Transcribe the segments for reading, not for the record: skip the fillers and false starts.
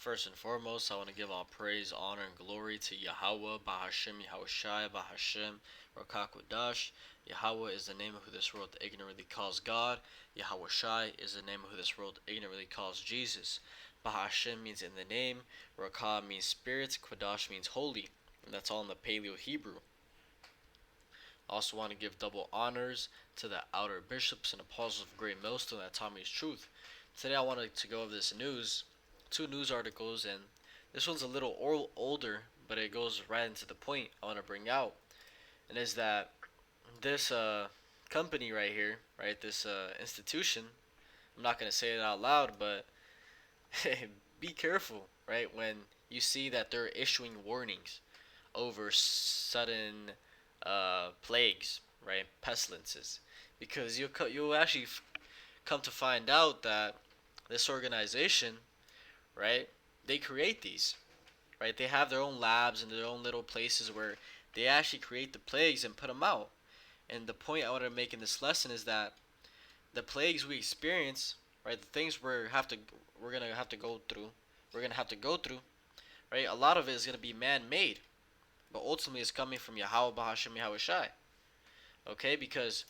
First and foremost, I want to give all praise, honor, and glory to Yahweh, Bahashim, Yahushai, Bahashim, Rakakwadash. Yahweh is the name of who this world ignorantly calls God. Yahushai is the name of who this world ignorantly calls Jesus. Bahashim means in the name, Rakah means spirit, Kwadash means holy, and that's all in the Paleo Hebrew. Also want to give double honors to the outer bishops and apostles of Great Millstone that taught me his truth. Today I wanted to go over this news, two news articles, and this one's a little older, but it goes right into the point I want to bring out, and is that this company right here, right, this institution, I'm not gonna say it out loud, but be careful, right, when you see that they're issuing warnings over sudden plagues, right, pestilences, because you'll actually come to find out that this organization, right, they create these, right, they have their own labs and their own little places where they actually create the plagues and put them out. And the point I want to make in this lesson is that the plagues we experience, right, the things we're gonna have to go through, right, a lot of it is gonna be man-made, but ultimately it's coming from Yahweh Bahashim Yahushai. Okay, because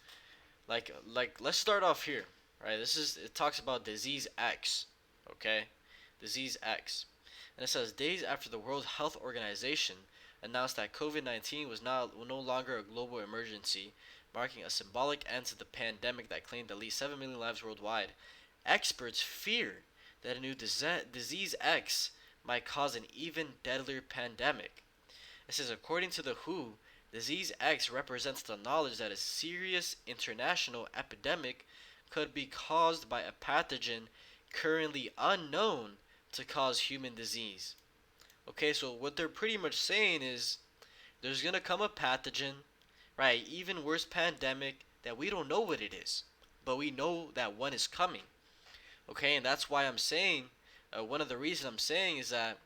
let's start off here, right? It talks about disease X, okay, disease X, and it says days after the World Health Organization announced that COVID-19 was no longer a global emergency, marking a symbolic end to the pandemic that claimed at least 7 million lives worldwide. Experts fear that a new disease X might cause an even deadlier pandemic. It says, according to the WHO, Disease X represents the knowledge that a serious international epidemic could be caused by a pathogen currently unknown to cause human disease. Okay, so what they're pretty much saying is there's going to come a pathogen, right? Even worse pandemic that we don't know what it is, but we know that one is coming. Okay, and that's why I'm saying, one of the reasons I'm saying is that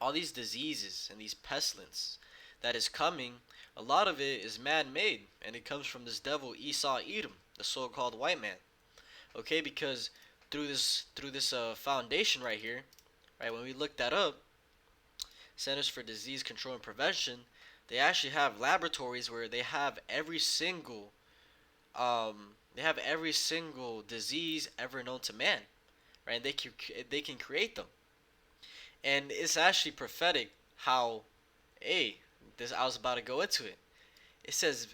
all these diseases and these pestilence that is coming, a lot of it is man-made, and it comes from this devil Esau Edom, the so-called white man. Okay, because through this foundation right here, right, when we look that up, Centers for Disease Control and Prevention, they actually have laboratories where they have every single disease ever known to man, right? And they can create them, and it's actually prophetic how, hey, this I was about to go into it. It says,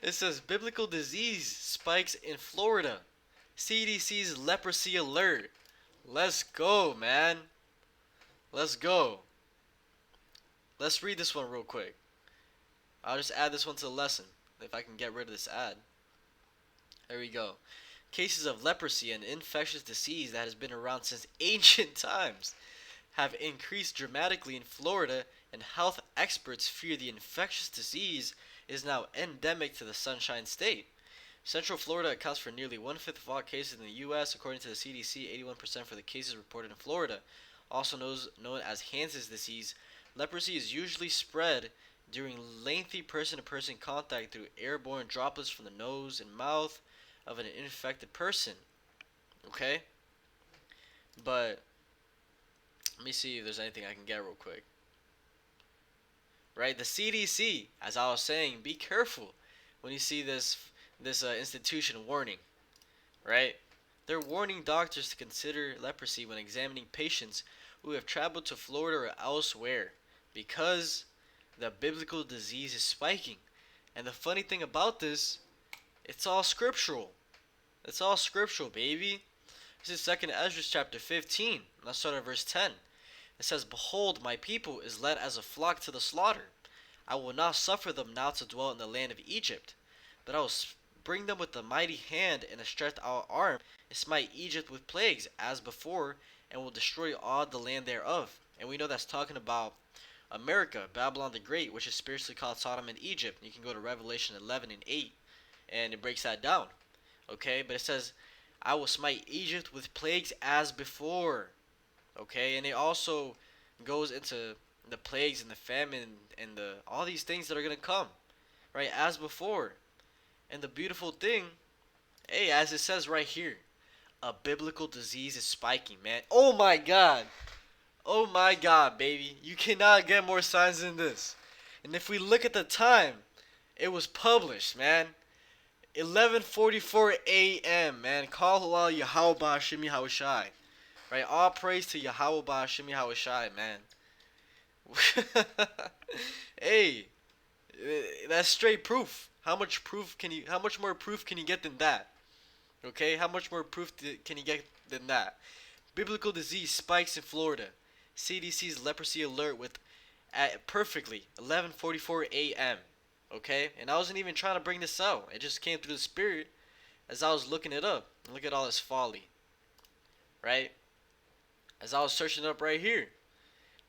it says biblical disease spikes in Florida. CDC's leprosy alert. Let's go, man. Let's go. Let's read this one real quick. I'll just add this one to the lesson if I can get rid of this ad. There we go. Cases of leprosy, an infectious disease that has been around since ancient times, have increased dramatically in Florida, and health experts fear the infectious disease is now endemic to the Sunshine State. Central Florida accounts for nearly one-fifth of all cases in the U.S. According to the CDC, 81% for the cases reported in Florida. Also known as Hansen's disease, leprosy is usually spread during lengthy person-to-person contact through airborne droplets from the nose and mouth of an infected person. Okay? But let me see if there's anything I can get real quick. Right? The CDC, as I was saying, be careful when you see this institution warning. Right? They're warning doctors to consider leprosy when examining patients who have traveled to Florida or elsewhere because the biblical disease is spiking. And the funny thing about this, it's all scriptural. It's all scriptural, baby. This is 2nd Ezra chapter 15. Let's start at verse 10. It says, behold, my people is led as a flock to the slaughter. I will not suffer them now to dwell in the land of Egypt, but I will bring them with a mighty hand and a stretched out arm, and smite Egypt with plagues, as before, and will destroy all the land thereof. And we know that's talking about America, Babylon the Great, which is spiritually called Sodom and Egypt. You can go to Revelation 11 and 8, and it breaks that down. Okay, but it says, I will smite Egypt with plagues as before. Okay, and it also goes into the plagues and the famine and all these things that are going to come, right, as before. And the beautiful thing, hey, as it says right here, A biblical disease is spiking, man. Oh my god. Oh my god, baby. You cannot get more signs than this. And if we look at the time, it was published, man. 11:44 a.m. Man, call halal Yahweh Ba'ashim Yahushai. Right, all praise to Yahweh Ba'ashim Yahushai, man. Hey, that's straight proof. How much proof can you? How much more proof can you get than that? Okay, how much more proof can you get than that? Biblical disease spikes in Florida. CDC's leprosy alert with at perfectly 11:44 a.m. Okay, and I wasn't even trying to bring this out. It just came through the spirit as I was looking it up. Look at all this folly, right? As I was searching it up right here,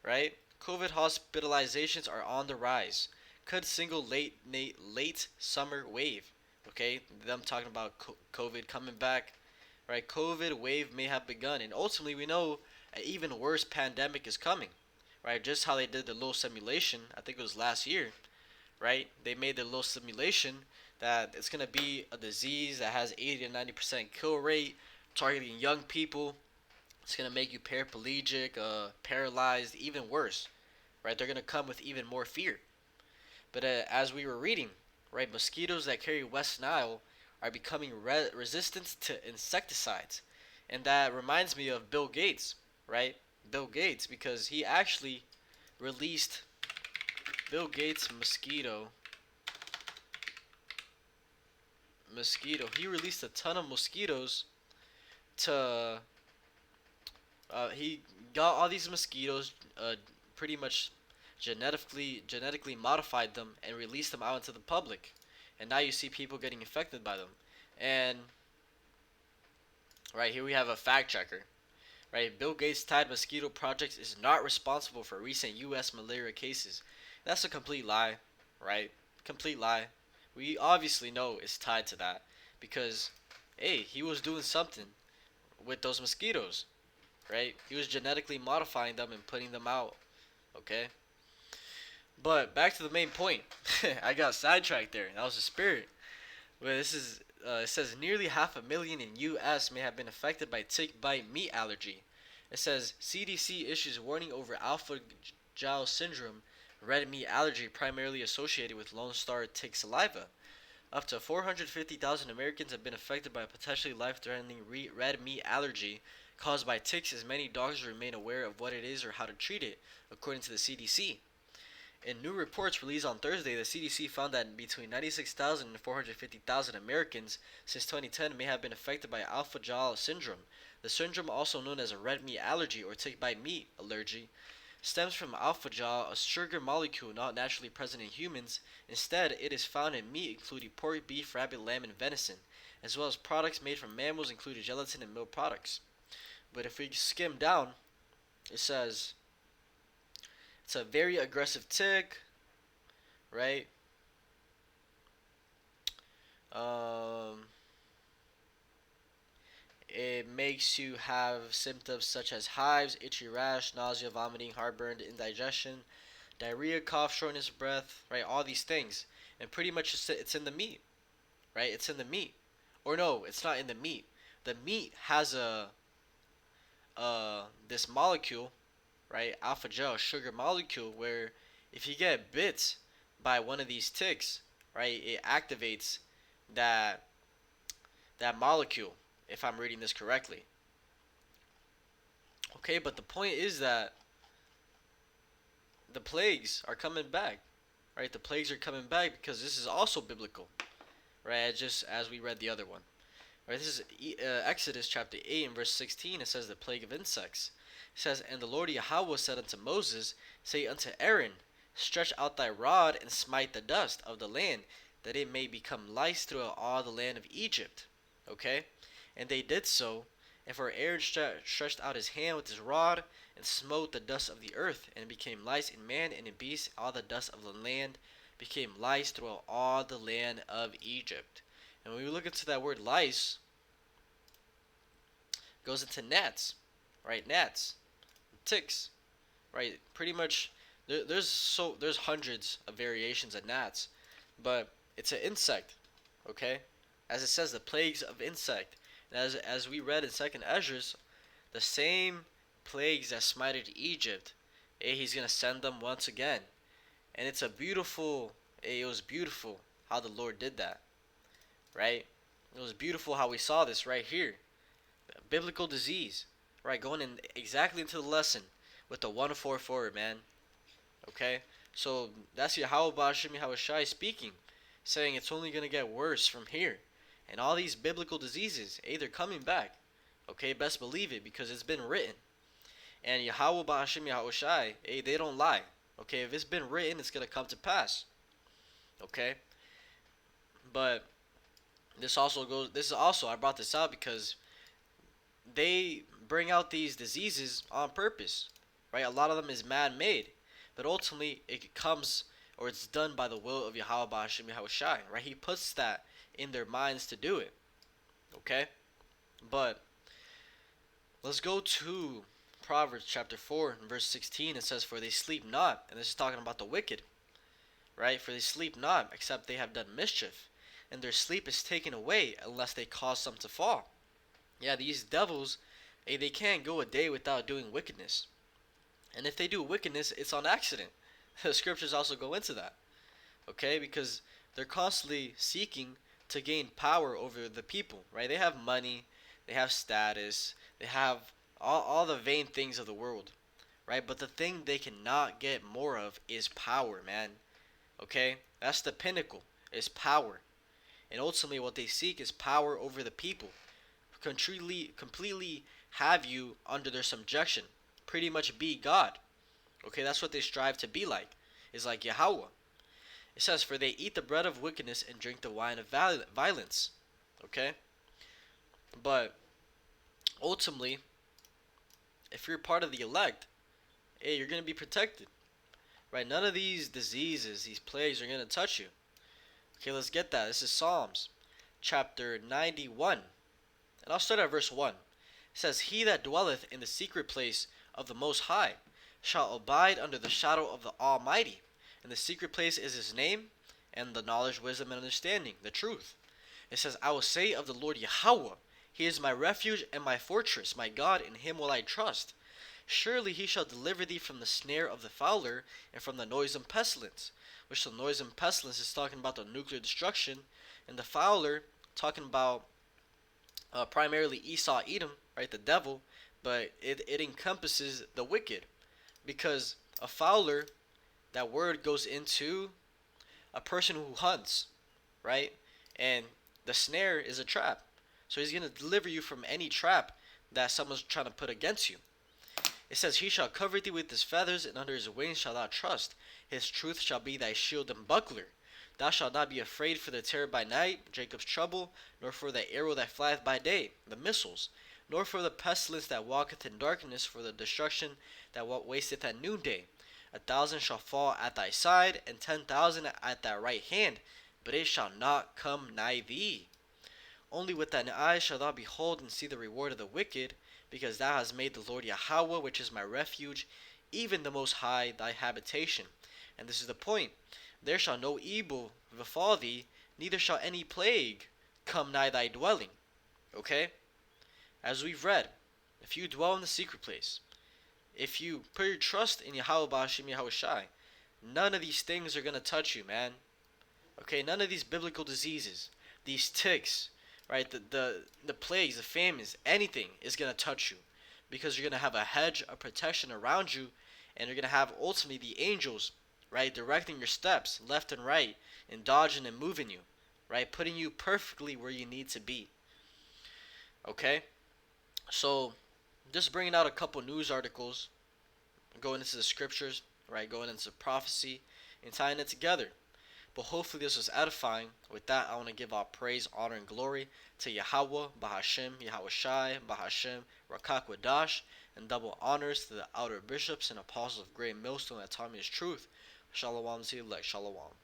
right? COVID hospitalizations are on the rise. Could single late summer wave, okay? Them talking about COVID coming back, right? COVID wave may have begun, and ultimately we know an even worse pandemic is coming, right? Just how they did the little simulation, I think it was last year, right? They made the little simulation that it's gonna be a disease that has 80 to 90% kill rate, targeting young people. It's gonna make you paraplegic, paralyzed, even worse, right? They're gonna come with even more fear. But as we were reading, right, mosquitoes that carry West Nile are becoming resistant to insecticides, and that reminds me of Bill Gates, right? Bill Gates, because he actually released Bill Gates mosquito. He released a ton of mosquitoes to. He got all these mosquitoes, pretty much genetically modified them and released them out into the public, and now you see people getting infected by them. And right here we have a fact checker. Right, Bill Gates' tied mosquito project is not responsible for recent U.S. malaria cases. That's a complete lie, right? Complete lie. We obviously know it's tied to that because, hey, he was doing something with those mosquitoes, right? He was genetically modifying them and putting them out, okay? But back to the main point. I got sidetracked there. That was the spirit. But this is it says nearly 500,000 in U.S. may have been affected by tick bite meat allergy. It says CDC issues warning over alpha-gal syndrome, red meat allergy primarily associated with Lone Star tick saliva. Up to 450,000 Americans have been affected by a potentially life-threatening red meat allergy caused by ticks, as many dogs remain aware of what it is or how to treat it, according to the CDC. In new reports released on Thursday, the CDC found that between 96,000 and 450,000 Americans since 2010 may have been affected by alpha-gal syndrome. The syndrome, also known as a red meat allergy or tick-bite meat allergy, stems from alpha-gal, a sugar molecule not naturally present in humans. Instead, it is found in meat including pork, beef, rabbit, lamb, and venison, as well as products made from mammals including gelatin and milk products. But if we skim down, it says it's a very aggressive tick, right? Um, it makes you have symptoms such as hives, itchy rash, nausea, vomiting, heartburn, indigestion, diarrhea, cough, shortness of breath, right? All these things. And pretty much it's in the meat, right? It's in the meat. Or no, it's not in the meat. The meat has this molecule, right? Alpha gel sugar molecule where if you get bit by one of these ticks, right, it activates that molecule, if I'm reading this correctly. Okay, but the point is that the plagues are coming back, right? The plagues are coming back because this is also biblical, right? Just as we read the other one. Right, this is Exodus chapter 8 and verse 16. It says the plague of insects. It says, and the Lord Yahweh said unto Moses, say unto Aaron, stretch out thy rod and smite the dust of the land, that it may become lice throughout all the land of Egypt. Okay? And they did so. And for Aaron stretched out his hand with his rod, and smote the dust of the earth, and it became lice in man and in beast. All the dust of the land became lice throughout all the land of Egypt. And when we look into that word lice, it goes into gnats, right? Gnats, ticks, right? Pretty much, there's hundreds of variations of gnats, but it's an insect, okay? As it says, the plagues of insect. As we read in Second Esdras, the same plagues that smited Egypt, he's gonna send them once again, and it's a beautiful. It was beautiful how the Lord did that, right? It was beautiful how we saw this right here, biblical disease, right? Going in exactly into the lesson with the 144, man. Okay, so that's Yahweh Bashim Yahushai speaking, saying it's only gonna get worse from here, and all these biblical diseases, they're coming back. Okay, best believe it because it's been written. And Yahweh Bashim Yahushai, they don't lie. Okay, if it's been written, it's gonna come to pass. Okay, but this also goes. This is also I brought this out because they bring out these diseases on purpose, right? A lot of them is man-made, but ultimately it comes or it's done by the will of Yahweh Ba'ashem Yahushai, right? He puts that in their minds to do it, okay? But let's go to Proverbs chapter 4 and verse 16. It says, "For they sleep not," and this is talking about the wicked, right? "For they sleep not, except they have done mischief, and their sleep is taken away unless they cause some to fall." Yeah, these devils, they can't go a day without doing wickedness. And if they do wickedness, it's on accident. The scriptures also go into that. Okay? Because they're constantly seeking to gain power over the people, right? They have money, they have status, they have all the vain things of the world, right? But the thing they cannot get more of is power, man. Okay? That's the pinnacle, is power. And ultimately what they seek is power over the people. Completely have you under their subjection. Pretty much be God. Okay, that's what they strive to be like. Is like Yahweh. It says, "For they eat the bread of wickedness and drink the wine of violence." Okay? But ultimately, if you're part of the elect, hey, you're going to be protected. Right? None of these diseases, these plagues are going to touch you. Okay, let's get that. This is Psalms chapter 91. And I'll start at verse 1. It says, "He that dwelleth in the secret place of the Most High shall abide under the shadow of the Almighty. And the secret place is his name, and the knowledge, wisdom, and understanding, the truth." It says, "I will say of the Lord Yahweh, He is my refuge and my fortress, my God, in him will I trust. Surely he shall deliver thee from the snare of the fowler, and from the noisome pestilence." Which the noisome pestilence is talking about the nuclear destruction, and the fowler talking about primarily Esau Edom, right, the devil, but it encompasses the wicked, because a fowler, that word goes into a person who hunts, right, and the snare is a trap, so he's going to deliver you from any trap that someone's trying to put against you. It says, "He shall cover thee with his feathers, and under his wings shalt thou trust. His truth shall be thy shield and buckler. Thou shalt not be afraid for the terror by night, Jacob's trouble, nor for the arrow that flieth by day, the missiles, nor for the pestilence that walketh in darkness, for the destruction that wasteth at noonday. 1,000 shall fall at thy side, and 10,000 at thy right hand, but it shall not come nigh thee. Only with thine eyes shalt thou behold and see the reward of the wicked, because thou hast made the Lord Yahweh, which is my refuge, even the Most High, thy habitation." And this is the point. "There shall no evil befall thee, neither shall any plague come nigh thy dwelling." Okay? As we've read, if you dwell in the secret place, if you put your trust in Yahweh Ba'ashem Yahushai, none of these things are going to touch you, man. Okay? None of these biblical diseases, these ticks, right? The plagues, the famines, anything is going to touch you, because you're going to have a hedge of protection around you, and you're going to have ultimately the angels, right, directing your steps left and right, and dodging and moving you, right, putting you perfectly where you need to be. Okay? So, just bringing out a couple news articles, going into the scriptures, right, going into prophecy, and tying it together. But hopefully this was edifying. With that, I want to give all praise, honor, and glory to Yahweh, Bahashem, Yahushai, Bahashem, Rakakwadash, and double honors to the outer bishops and apostles of Great Millstone that taught me his truth. Shalom to the elect. Shalom.